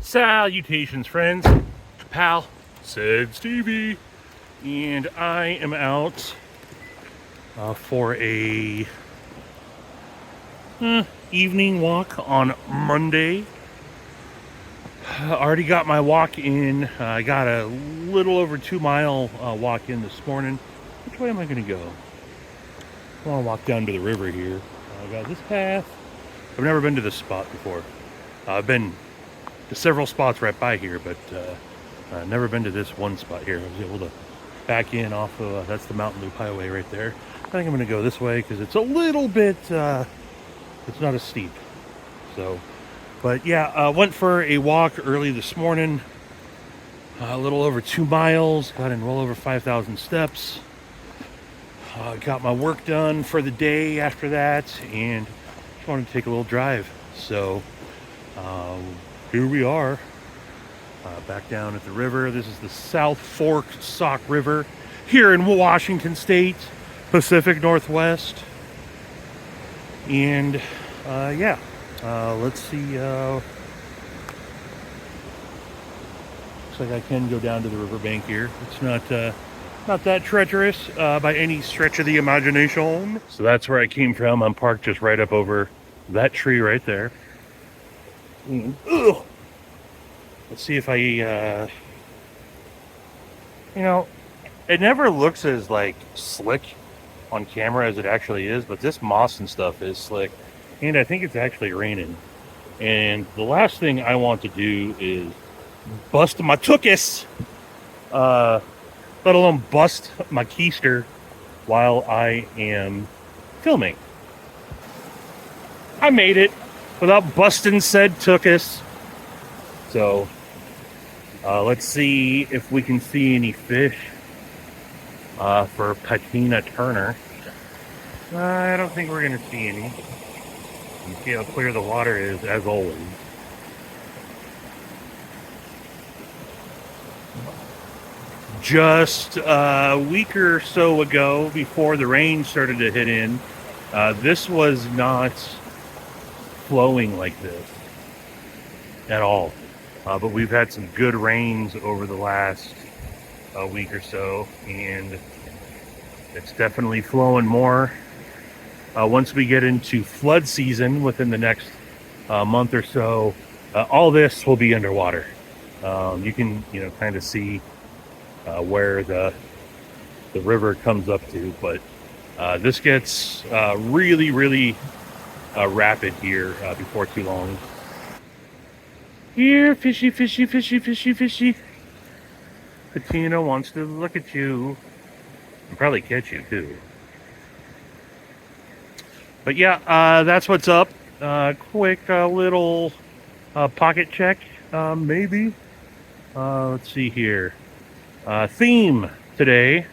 Salutations, friends. Pal said Stevie, and I am out for a evening walk on Monday. Already got my walk in. I got a little over 2 mile walk in this morning. Which way am I going to go? I want to walk down to the river here. I got this path. I've never been to this spot before. I've been to several spots right by here, but never been to this one spot here. I was able to back in off of, that's the Mountain Loop Highway right there. I think I'm going to go this way because it's a little bit, it's not as steep. So, but yeah, went for a walk early this morning. A little over 2 miles, got in well over 5,000 steps. Got my work done for the day after that, and just wanted to take a little drive. So, here we are, back down at the river. This is the South Fork Sauk River here in Washington State, Pacific Northwest. And yeah, let's see. Looks like I can go down to the riverbank here. It's not that treacherous by any stretch of the imagination. So that's where I came from. I'm parked just right up over that tree right there. Ugh. Let's see if I, you know, it never looks as like slick on camera as it actually is, but this moss and stuff is slick, and I think it's actually raining. And the last thing I want to do is bust my tuchus, let alone bust my keister while I am filming. I made it without busting said tuchus. So let's see if we can see any fish for patina Turner. I don't think we're going to see any. You see how clear the water is, as always. Just a week or so ago, before the rain started to hit in, this was not flowing like this at all. But we've had some good rains over the last week or so, and it's definitely flowing more. Once we get into flood season within the next month or so, all this will be underwater. You can, kind of see where the river comes up to, but this gets really, really rapid here before too long. Here, fishy, fishy, fishy, fishy, fishy. Patina wants to look at you. And probably catch you too. But yeah, that's what's up. Quick little pocket check, maybe. Let's see here. Theme today.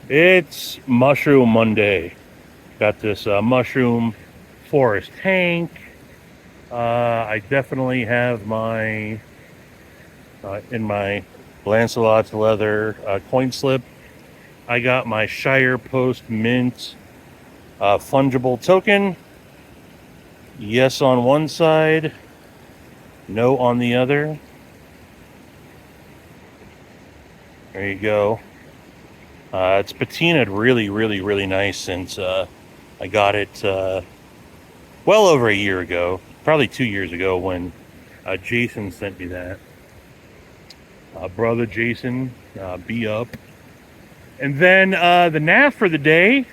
It's Mushroom Monday. Got this mushroom forest tank. I definitely have my in my Lancelot's leather coin slip. I got my Shire Post Mint fungible token. Yes on one side, no on the other. There you go. It's patinaed really, really, really nice since I got it well over a year ago. Probably 2 years ago when Jason sent me that. Brother Jason, be up. And then the NAF for the day,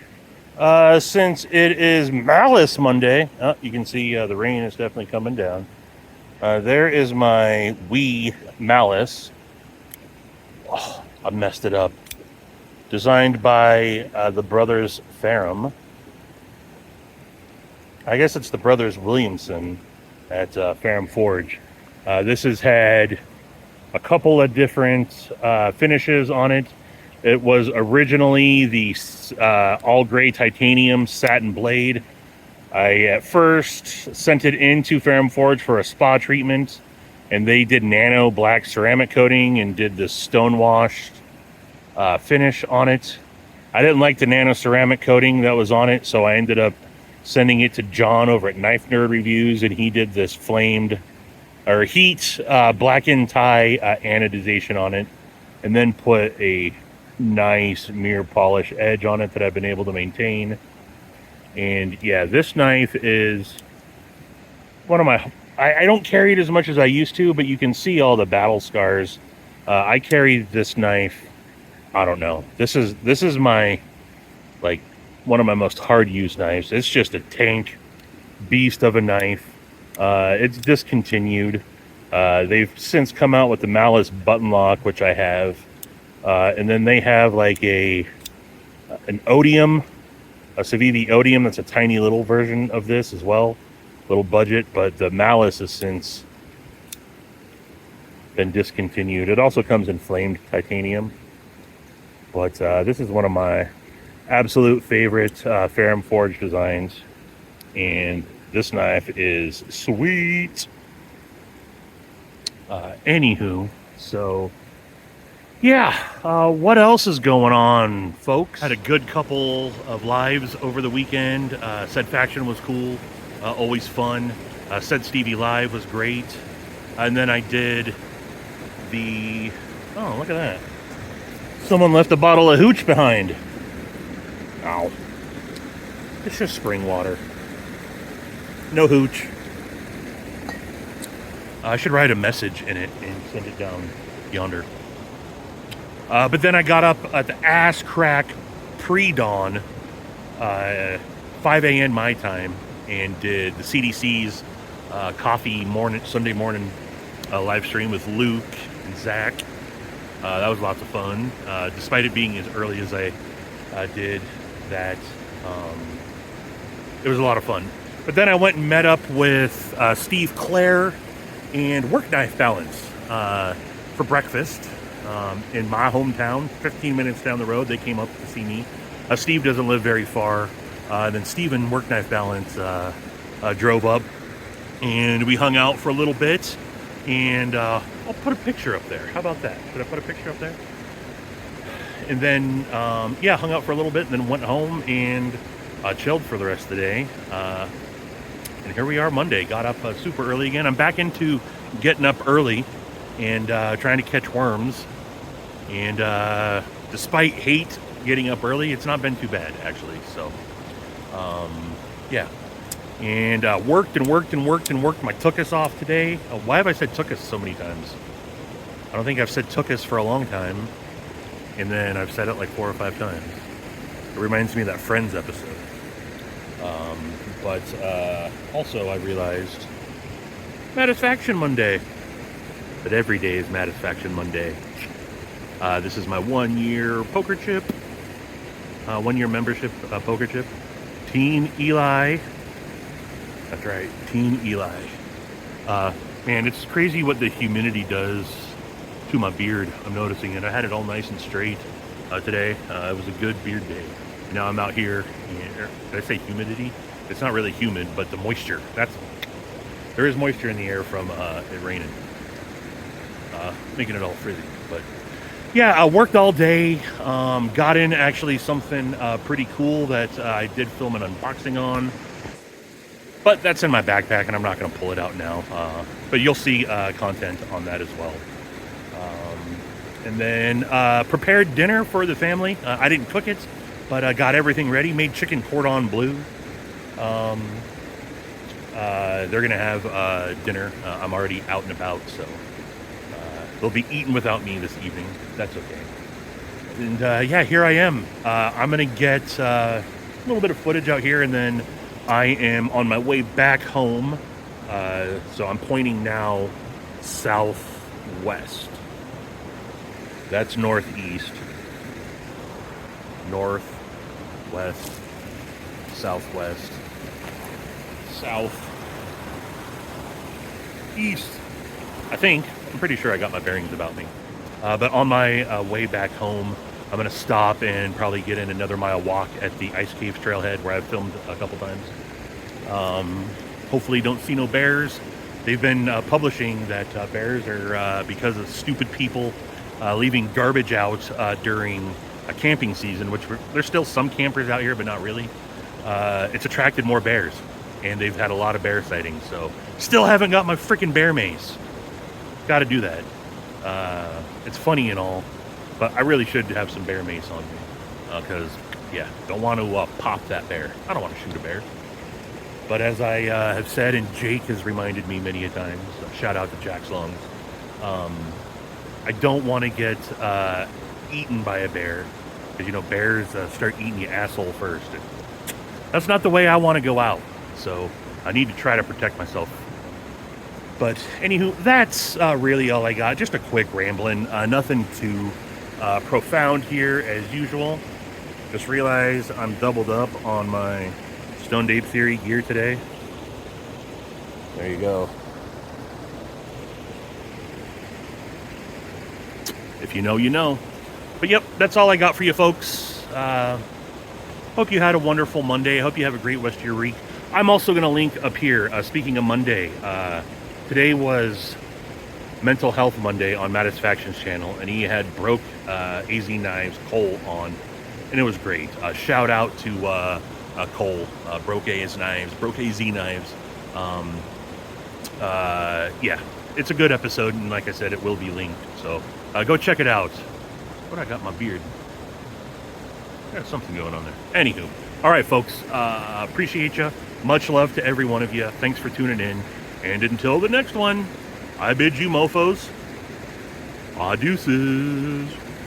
since it is Malice Monday, you can see the rain is definitely coming down. There is my wee Malice. Oh, I messed it up. Designed by the brothers Ferrum. I guess it's the brothers Williamson at Ferrum Forge. This has had a couple of different finishes on it. It was originally the all gray titanium satin blade. I at first sent it into Ferrum Forge for a spa treatment, and they did nano black ceramic coating and did the stone washed finish on it. I didn't like the nano ceramic coating that was on it, so I ended up sending it to John over at Knife Nerd Reviews, and he did this flamed or heat blackened tie anodization on it, and then put a nice mirror polish edge on it that I've been able to maintain. And yeah, this knife is one of my, I don't carry it as much as I used to, but you can see all the battle scars. I carry this knife, I don't know, this is my, like, one of my most hard used knives. It's just a tank beast of a knife. It's discontinued. They've since come out with the Malice button lock, which I have, and then they have like an Odium, a Civivi Odium that's a tiny little version of this as well, little budget, but the Malice has since been discontinued. It also comes in flamed titanium, but this is one of my absolute favorite Ferrum Forge designs, and this knife is sweet. Anywho, so yeah, what else is going on, folks? Had a good couple of lives over the weekend. Said Faction was cool, always fun. Said Stevie Live was great. And then I did the, oh, look at that. Someone left a bottle of hooch behind. Ow. It's just spring water. No hooch. I should write a message in it and send it down yonder. But then I got up at the ass crack pre-dawn, 5 a.m. my time, and did the CDC's coffee morning, Sunday morning live stream with Luke and Zach. That was lots of fun. Despite it being as early as I did that, it was a lot of fun. But then I went and met up with Steve Clare and Work Knife Balance for breakfast in my hometown, 15 minutes down the road. They came up to see me. Steve doesn't live very far. Then Steven, Work Knife Balance, drove up, and we hung out for a little bit. And I'll put a picture up there. How about that? Should I put a picture up there? And then, yeah, hung out for a little bit, and then went home and chilled for the rest of the day. And here we are Monday. Got up super early again. I'm back into getting up early and trying to catch worms. And despite hate getting up early, it's not been too bad, actually. So, yeah. And worked and worked and worked and worked my tuchus off today. Why have I said tuchus so many times? I don't think I've said tuchus for a long time. And then I've said it like 4 or 5 times. It reminds me of that Friends episode. But also I realized Satisfaction Monday. But every day is Satisfaction Monday. This is my 1-year poker chip. 1-year membership poker chip. Team Eli. That's right, Team Eli. Man, it's crazy what the humidity does to my beard. I'm noticing it. I had it all nice and straight today. It was a good beard day. Now I'm out here. Did I say humidity? It's not really humid, but the moisture. There is moisture in the air from it raining, making it all frizzy. But yeah, I worked all day. Got in actually something pretty cool that I did film an unboxing on. But that's in my backpack, and I'm not going to pull it out now. But you'll see content on that as well. And then prepared dinner for the family. I didn't cook it, but I got everything ready. Made chicken cordon bleu. They're going to have dinner. I'm already out and about, so they'll be eating without me this evening. That's okay. And yeah, here I am. I'm going to get a little bit of footage out here, and then I am on my way back home. So I'm pointing now southwest. That's northeast. Northwest. Southwest. South. East. I think. I'm pretty sure I got my bearings about me. But on my way back home, I'm going to stop and probably get in another mile walk at the Ice Caves trailhead where I've filmed a couple times. Hopefully don't see no bears. They've been publishing that bears are, because of stupid people leaving garbage out during a camping season, which there's still some campers out here, but not really. It's attracted more bears. and they've had a lot of bear sightings. So still haven't got my freaking bear mace. Got to do that. It's funny and all, but I really should have some bear mace on me because, yeah, don't want to pop that bear. I don't want to shoot a bear. But as I have said, and Jake has reminded me many a times, shout out to Jack's Lungs, I don't want to get eaten by a bear because, you know, bears start eating your asshole first. And that's not the way I want to go out. So I need to try to protect myself. But anywho, that's really all I got. Just a quick rambling. Nothing too profound here as usual. Just realized I'm doubled up on my Stoned Ape Theory gear today. There you go. If you know, you know. But yep, that's all I got for you folks. Hope you had a wonderful Monday. I hope you have a great rest of your week. I'm also going to link up here, speaking of Monday, today was Mental Health Monday on Matisfaction's channel, and he had Broke AZ Knives Cole on, and it was great. Shout out to Cole, Broke AZ Knives, Broke AZ Knives. Yeah, it's a good episode, and like I said, it will be linked, so go check it out. What I got in my beard? Got something going on there. Anywho, all right, folks, appreciate you. Much love to every one of you. Thanks for tuning in. And until the next one, I bid you mofos, adeuces.